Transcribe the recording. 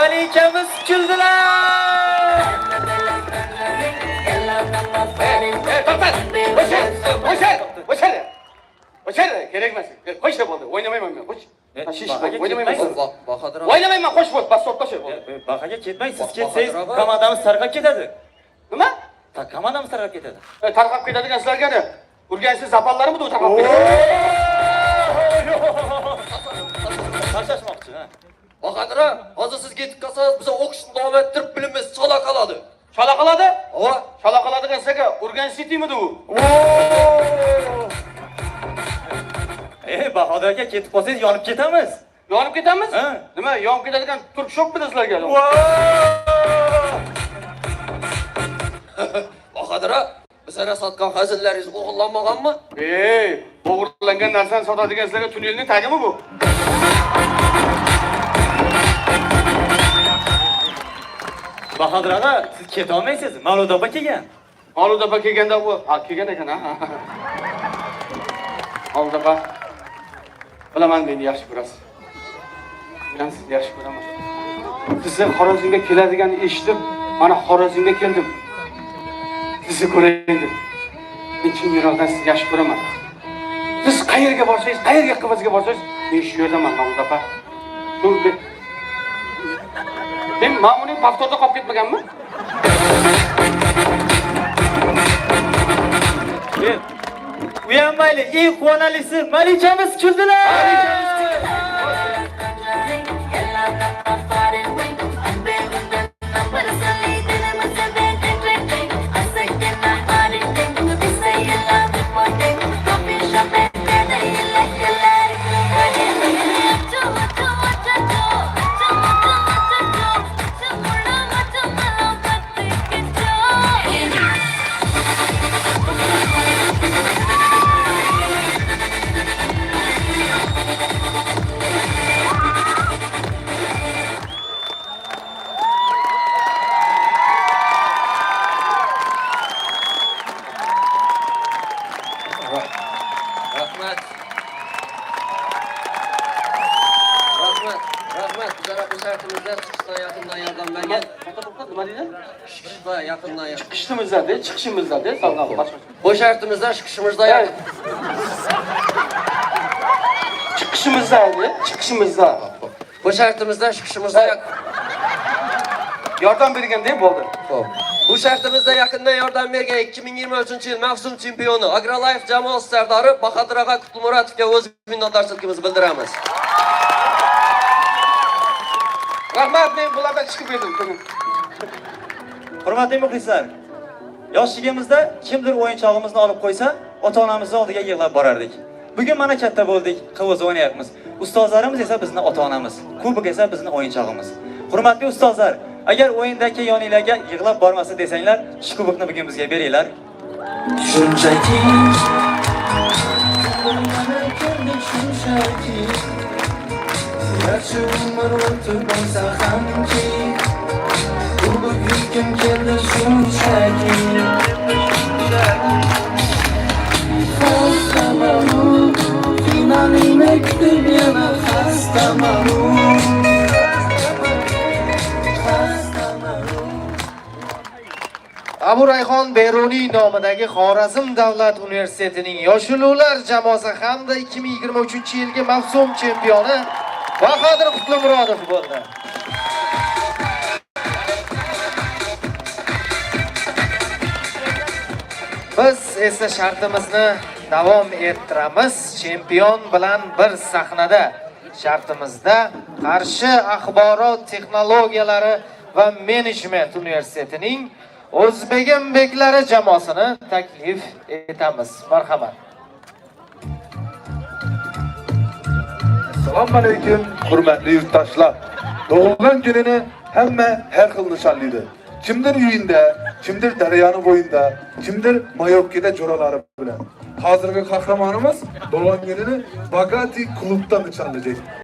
Malikamiz kuldilar. O'chadi, kerak emas. Qo'sh deb bo'ldi. O'ynamayman men, qo'sh. Shish, o'ynamayman. Bahodir aka. O'ynamayman, qo'sh bo'l, bas stop tasha. Baqaga ketmang, siz ketsangiz komandamiz tarqab ketadi. Nima? Komandamiz tarqab ketadi. Tarqab ketadigan sizlarga urgansiz zapallarimi bu tarqab ketadi? Tashlashmoqchi, ha. Bahodir aka, hozir siz ketib qolsangiz biz o'qishni davom ettirib bilimiz chala qoladi. Chala qoladi? Ava, Chala qoladigan sizga urgan City'midi u? Bahodir aka ketib qolsangiz yonib ketamiz. Yonib ketamiz? Ha. Nima, yonib ketadigan turk shokmidi sizlarga? Bahodir aka, bizlarga sotgan hazillarınız o'g'irlanmaganmi? O'g'irlangan narsani sotadigan sizlarga tunnelning tagimi bu? Bahodir aka, siz keta olmaysiz. Mavlud opa kelgan. Mavlud opa kelganda u, kelgan ekan, ha. Mavlud opa. Bilaman, meni yaxshi ko'rasiz. Men sizni yaxshi ko'raman. Sizni Xorazmga keladiganini eshitib, mana Xorazmga keldim. Sizni ko'rayin deb. Men chin yurakdan sizni yaxshi ko'raman. Siz qayerga borsangiz, qayerga qivazga borsangiz, men shu yerdaman, Mavlud opa. Men ma'muriy paftorda qolib ketmaganmi? U ham mayli, eng quvonarlisi Malikamiz kuldilar. Rahmat. Bizlara bu şartımızda çıkışdan yakından yardım vergen. Nima deydi? Çıkışda yakından yardım. Chiqishimizda de, sağlam boshqa. Bu şartımızda çıkışımızda yakın. Chiqishimizda. Bu şartımızda çıkışımızda yakın. Yordam berganda bo'ldi. Bu şartımızda yakından yardım vergen 2023 yıl mavsum çempiyonu Agrolife jamoasi sardori Bahodir aka Qutlumuratovga o'z minnatdorchiligimizni bildiramiz. Rahmat, men bulardan chiqib berdim. Hurmatli muxlislar, yoshligimizda kimdir o'yinchog'imizni olib qo'ysa, ota-onamizning oldiga yig'lab borardik. Bugun mana katta bo'ldik, qivuz o'ynayapmiz. Ustozlarimiz esa bizning ota-onamiz, kubok esa bizning o'yinchog'imiz. Hurmatli ustozlar, agar o'yindagi yoninglarga yig'lab bormasa desanglar, shu kubokni bugun bizga beringlar. Shunchaki yaxshi umr o'tib bo'lsa hamki kubok yutgim keldi shunchaki xastamanu finalni kutib yana xastamanu Abu Rayhon Beruniy nomidagi Xorazm davlat universitetining yosh ulug'lar jamoasi hamda 2023-yilgi mavsum chempioni Bahodir Qutlumurodov bo'ldi. Biz esa shartimizni davom ettiramiz. Chempion bilan bir sahnada. Shartimizda Qarshi axborot texnologiyalari va menejment universitetining O'zbegim beklari jamoasini taklif etamiz. Marhamat. Assalomu alaykum, hurmatli yurtdoshlar. Tug'ilgan kunini hamma har xil nishonlaydi. Kimdir uyinda, kimdir daryoni bo'yinda, kimdir Mayokida jo'ralari bilan. Hozirgi qahramonimiz tug'ilgan kunini Bagati klubda nishonlaydi.